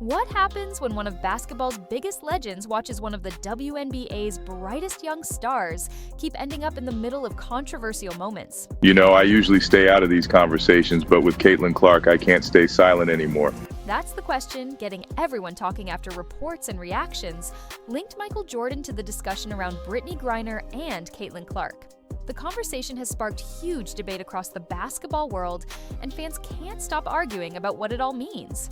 What happens when one of basketball's biggest legends watches one of the WNBA's brightest young stars keep ending up in the middle of controversial moments? I usually stay out of these conversations, but with Caitlin Clark, I can't stay silent anymore. That's the question getting everyone talking after reports and reactions linked Michael Jordan to the discussion around Brittney Griner and Caitlin Clark. The conversation has sparked huge debate across the basketball world, and fans can't stop arguing about what it all means.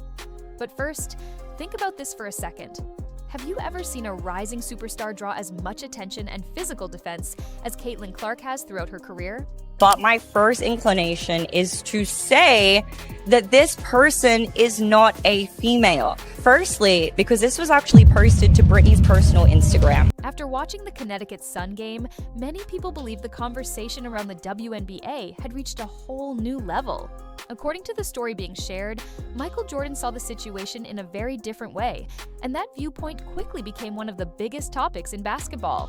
But first, think about this for a second. Have you ever seen a rising superstar draw as much attention and physical defense as Caitlin Clark has throughout her career? But my first inclination is to say that this person is not a female. Firstly, because this was actually posted to Brittney's personal Instagram. After watching the Connecticut Sun game, many people believe the conversation around the WNBA had reached a whole new level. According to the story being shared, Michael Jordan saw the situation in a very different way, and that viewpoint quickly became one of the biggest topics in basketball.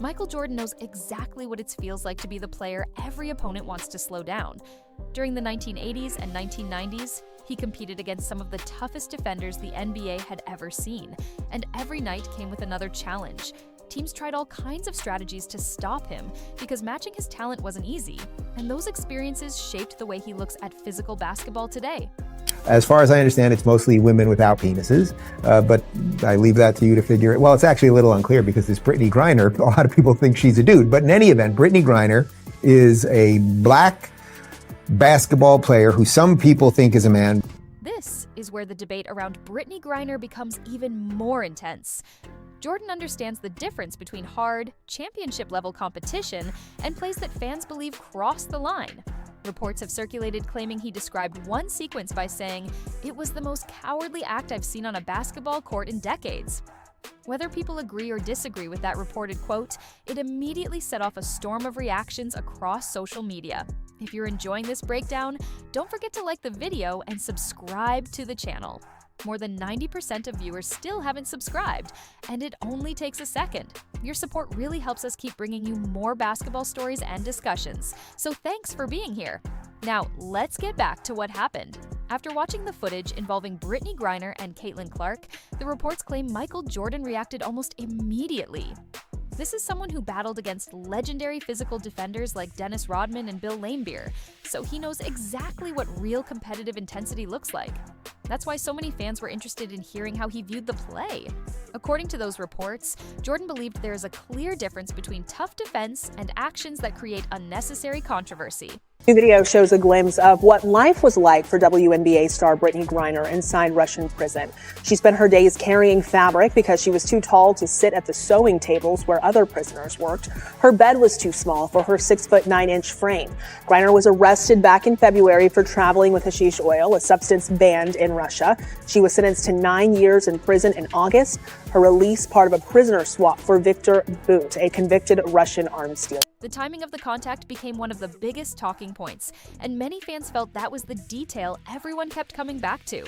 Michael Jordan knows exactly what it feels like to be the player every opponent wants to slow down. During the 1980s and 1990s, he competed against some of the toughest defenders the NBA had ever seen, and every night came with another challenge. Teams tried all kinds of strategies to stop him because matching his talent wasn't easy, and those experiences shaped the way he looks at physical basketball today. As far as I understand, it's mostly women without penises, but I leave that to you to figure it. Well, it's actually a little unclear because this Brittney Griner, a lot of people think she's a dude. But in any event, Brittney Griner is a black basketball player who some people think is a man. This is where the debate around Brittney Griner becomes even more intense. Jordan understands the difference between hard, championship-level competition and plays that fans believe cross the line. Reports have circulated claiming he described one sequence by saying, "It was the most cowardly act I've seen on a basketball court in decades." Whether people agree or disagree with that reported quote, it immediately set off a storm of reactions across social media. If you're enjoying this breakdown, don't forget to like the video and subscribe to the channel. More than 90% of viewers still haven't subscribed, and it only takes a second. Your support really helps us keep bringing you more basketball stories and discussions, so thanks for being here. Now, let's get back to what happened. After watching the footage involving Brittney Griner and Caitlin Clark, the reports claim Michael Jordan reacted almost immediately. This is someone who battled against legendary physical defenders like Dennis Rodman and Bill Laimbeer, so he knows exactly what real competitive intensity looks like. That's why so many fans were interested in hearing how he viewed the play. According to those reports, Jordan believed there is a clear difference between tough defense and actions that create unnecessary controversy. The video shows a glimpse of what life was like for WNBA star Brittney Griner inside Russian prison. She spent her days carrying fabric because she was too tall to sit at the sewing tables where other prisoners worked. Her bed was too small for her 6'9" frame. Griner was arrested back in February for traveling with hashish oil, a substance banned in Russia. She was sentenced to 9 years in prison in August. Her release part of a prisoner swap for Viktor Bout, a convicted Russian arms dealer. The timing of the contact became one of the biggest talking points, and many fans felt that was the detail everyone kept coming back to.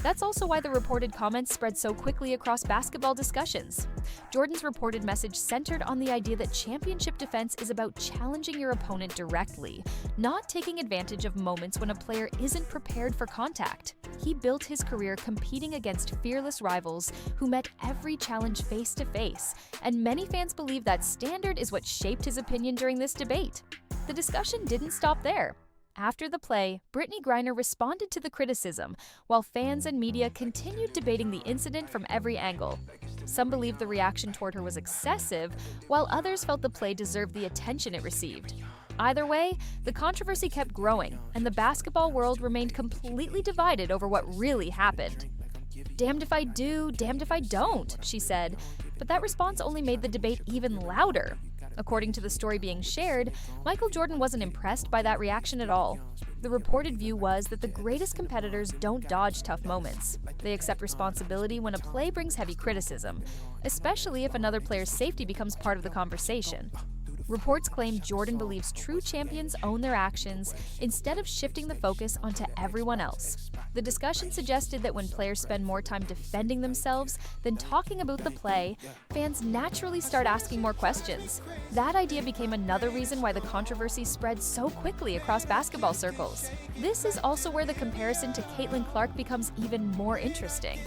That's also why the reported comments spread so quickly across basketball discussions. Jordan's reported message centered on the idea that championship defense is about challenging your opponent directly, not taking advantage of moments when a player isn't prepared for contact. He built his career competing against fearless rivals who met every challenge face to face, and many fans believe that standard is what shaped his opinion during this debate. The discussion didn't stop there. After the play, Brittney Griner responded to the criticism, while fans and media continued debating the incident from every angle. Some believed the reaction toward her was excessive, while others felt the play deserved the attention it received. Either way, the controversy kept growing, and the basketball world remained completely divided over what really happened. "Damned if I do, damned if I don't," she said, but that response only made the debate even louder. According to the story being shared, Michael Jordan wasn't impressed by that reaction at all. The reported view was that the greatest competitors don't dodge tough moments. They accept responsibility when a play brings heavy criticism, especially if another player's safety becomes part of the conversation. Reports claim Jordan believes true champions own their actions instead of shifting the focus onto everyone else. The discussion suggested that when players spend more time defending themselves than talking about the play, fans naturally start asking more questions. That idea became another reason why the controversy spread so quickly across basketball circles. This is also where the comparison to Caitlin Clark becomes even more interesting.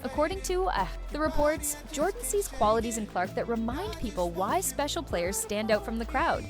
According to the reports, Jordan sees qualities in Clark that remind people why special players stand out from the crowd.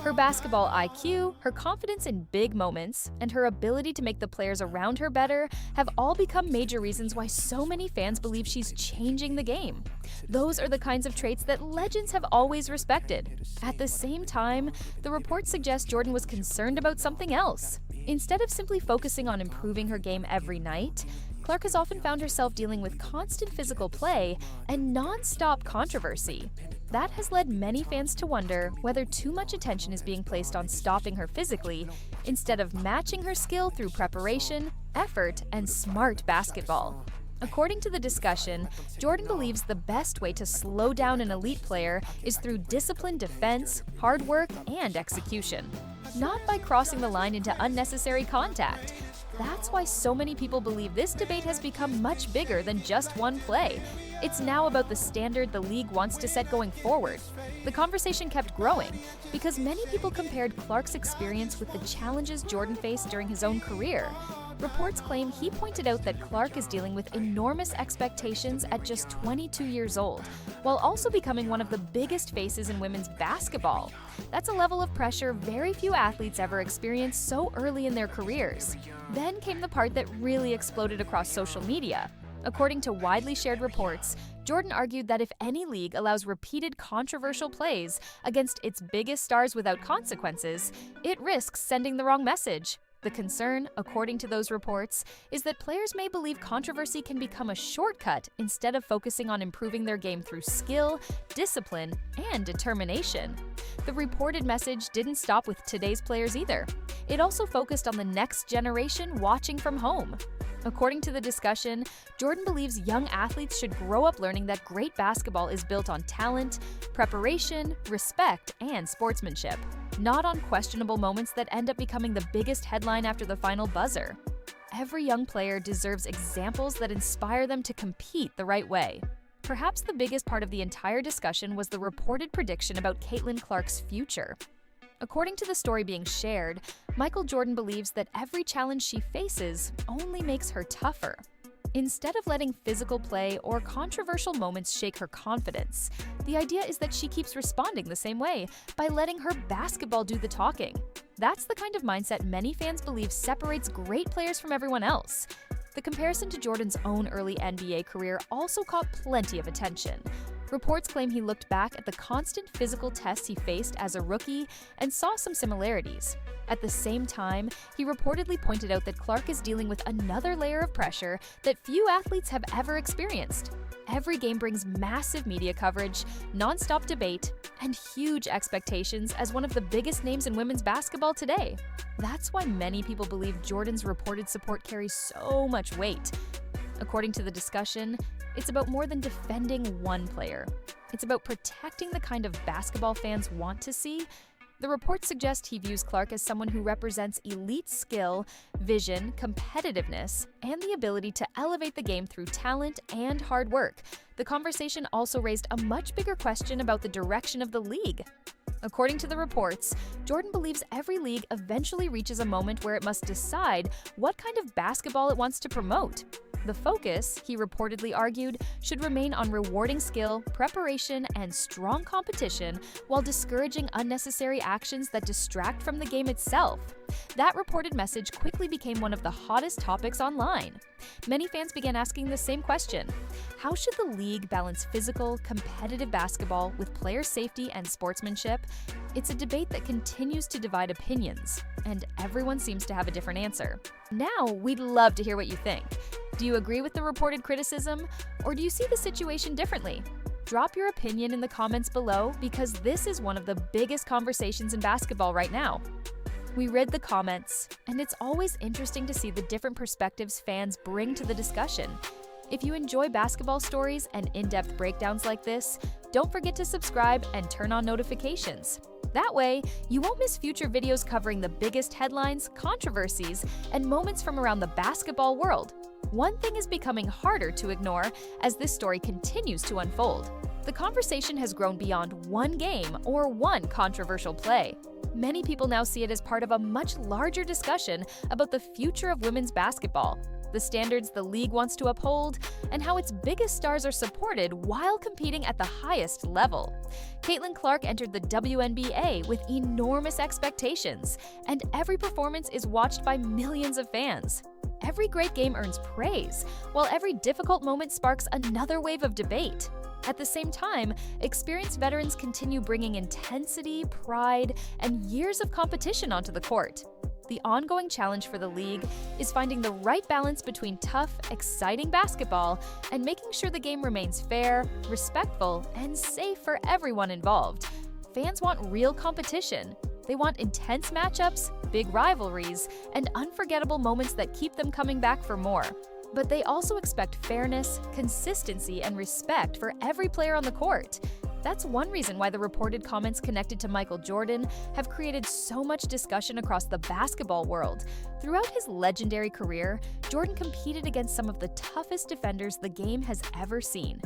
Her basketball IQ, her confidence in big moments, and her ability to make the players around her better have all become major reasons why so many fans believe she's changing the game. Those are the kinds of traits that legends have always respected. At the same time, the reports suggest Jordan was concerned about something else. Instead of simply focusing on improving her game every night, Clark has often found herself dealing with constant physical play and non-stop controversy. That has led many fans to wonder whether too much attention is being placed on stopping her physically instead of matching her skill through preparation, effort, and smart basketball. According to the discussion, Jordan believes the best way to slow down an elite player is through disciplined defense, hard work, and execution, not by crossing the line into unnecessary contact. That's why so many people believe this debate has become much bigger than just one play. It's now about the standard the league wants to set going forward. The conversation kept growing because many people compared Clark's experience with the challenges Jordan faced during his own career. Reports claim he pointed out that Clark is dealing with enormous expectations at just 22 years old, while also becoming one of the biggest faces in women's basketball. That's a level of pressure very few athletes ever experience so early in their careers. Then came the part that really exploded across social media. According to widely shared reports, Jordan argued that if any league allows repeated controversial plays against its biggest stars without consequences, it risks sending the wrong message. The concern, according to those reports, is that players may believe controversy can become a shortcut instead of focusing on improving their game through skill, discipline, and determination. The reported message didn't stop with today's players either. It also focused on the next generation watching from home. According to the discussion, Jordan believes young athletes should grow up learning that great basketball is built on talent, preparation, respect, and sportsmanship, not on questionable moments that end up becoming the biggest headline after the final buzzer. Every young player deserves examples that inspire them to compete the right way. Perhaps the biggest part of the entire discussion was the reported prediction about Caitlin Clark's future. According to the story being shared, Michael Jordan believes that every challenge she faces only makes her tougher. Instead of letting physical play or controversial moments shake her confidence, the idea is that she keeps responding the same way, by letting her basketball do the talking. That's the kind of mindset many fans believe separates great players from everyone else. The comparison to Jordan's own early NBA career also caught plenty of attention. Reports claim he looked back at the constant physical tests he faced as a rookie and saw some similarities. At the same time, he reportedly pointed out that Clark is dealing with another layer of pressure that few athletes have ever experienced. Every game brings massive media coverage, non-stop debate, and huge expectations as one of the biggest names in women's basketball today. That's why many people believe Jordan's reported support carries so much weight. According to the discussion, it's about more than defending one player. It's about protecting the kind of basketball fans want to see. The reports suggest he views Clark as someone who represents elite skill, vision, competitiveness, and the ability to elevate the game through talent and hard work. The conversation also raised a much bigger question about the direction of the league. According to the reports, Jordan believes every league eventually reaches a moment where it must decide what kind of basketball it wants to promote. The focus, he reportedly argued, should remain on rewarding skill, preparation, and strong competition while discouraging unnecessary actions that distract from the game itself. That reported message quickly became one of the hottest topics online. Many fans began asking the same question: how should the league balance physical, competitive basketball with player safety and sportsmanship? It's a debate that continues to divide opinions, and everyone seems to have a different answer. Now, we'd love to hear what you think. Do you agree with the reported criticism, or do you see the situation differently? Drop your opinion in the comments below, because this is one of the biggest conversations in basketball right now. We read the comments, and it's always interesting to see the different perspectives fans bring to the discussion. If you enjoy basketball stories and in-depth breakdowns like this, don't forget to subscribe and turn on notifications. That way, you won't miss future videos covering the biggest headlines, controversies, and moments from around the basketball world. One thing is becoming harder to ignore as this story continues to unfold. The conversation has grown beyond one game or one controversial play. Many people now see it as part of a much larger discussion about the future of women's basketball, the standards the league wants to uphold, and how its biggest stars are supported while competing at the highest level. Caitlin Clark entered the WNBA with enormous expectations, and every performance is watched by millions of fans. Every great game earns praise, while every difficult moment sparks another wave of debate. At the same time, experienced veterans continue bringing intensity, pride, and years of competition onto the court. The ongoing challenge for the league is finding the right balance between tough, exciting basketball and making sure the game remains fair, respectful, and safe for everyone involved. Fans want real competition. They want intense matchups, big rivalries, and unforgettable moments that keep them coming back for more. But they also expect fairness, consistency, and respect for every player on the court. That's one reason why the reported comments connected to Michael Jordan have created so much discussion across the basketball world. Throughout his legendary career, Jordan competed against some of the toughest defenders the game has ever seen.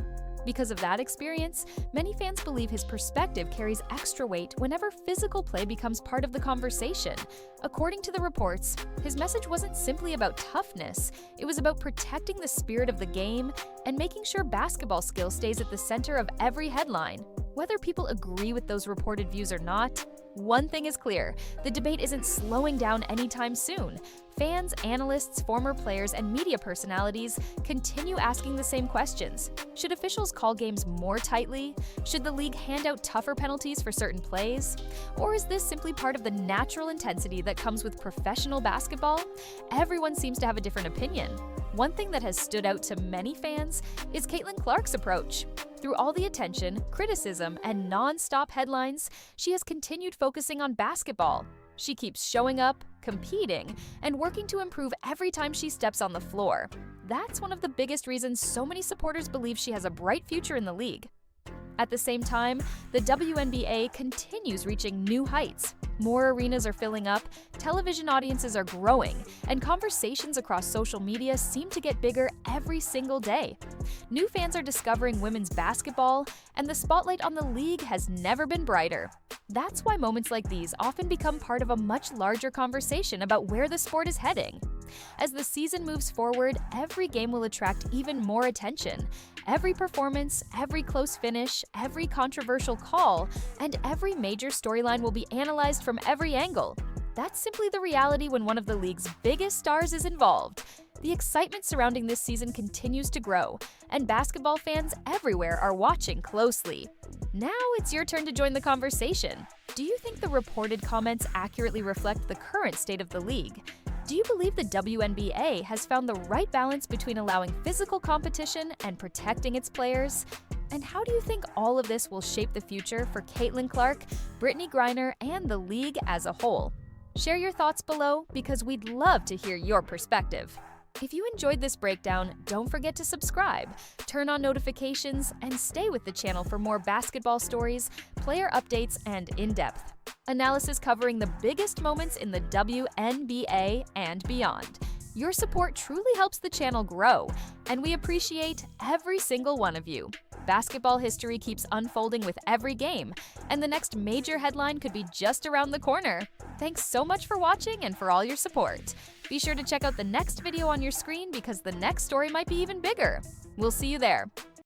Because of that experience, many fans believe his perspective carries extra weight whenever physical play becomes part of the conversation. According to the reports, his message wasn't simply about toughness, it was about protecting the spirit of the game and making sure basketball skill stays at the center of every headline. Whether people agree with those reported views or not, one thing is clear: the debate isn't slowing down anytime soon. Fans, analysts, former players, and media personalities continue asking the same questions. Should officials call games more tightly? Should the league hand out tougher penalties for certain plays? Or is this simply part of the natural intensity that comes with professional basketball? Everyone seems to have a different opinion. One thing that has stood out to many fans is Caitlin Clark's approach. Through all the attention, criticism, and non-stop headlines, she has continued focusing on basketball. She keeps showing up, competing, and working to improve every time she steps on the floor. That's one of the biggest reasons so many supporters believe she has a bright future in the league. At the same time, the WNBA continues reaching new heights. More arenas are filling up, television audiences are growing, and conversations across social media seem to get bigger every single day. New fans are discovering women's basketball, and the spotlight on the league has never been brighter. That's why moments like these often become part of a much larger conversation about where the sport is heading. As the season moves forward, every game will attract even more attention. Every performance, every close finish, every controversial call, and every major storyline will be analyzed from every angle. That's simply the reality when one of the league's biggest stars is involved. The excitement surrounding this season continues to grow, and basketball fans everywhere are watching closely. Now it's your turn to join the conversation. Do you think the reported comments accurately reflect the current state of the league? Do you believe the WNBA has found the right balance between allowing physical competition and protecting its players? And how do you think all of this will shape the future for Caitlin Clark, Brittney Griner, and the league as a whole? Share your thoughts below because we'd love to hear your perspective. If you enjoyed this breakdown, don't forget to subscribe, turn on notifications, and stay with the channel for more basketball stories, player updates, and in-depth analysis covering the biggest moments in the WNBA and beyond. Your support truly helps the channel grow, and we appreciate every single one of you. Basketball history keeps unfolding with every game, and the next major headline could be just around the corner. Thanks so much for watching and for all your support. Be sure to check out the next video on your screen because the next story might be even bigger. We'll see you there.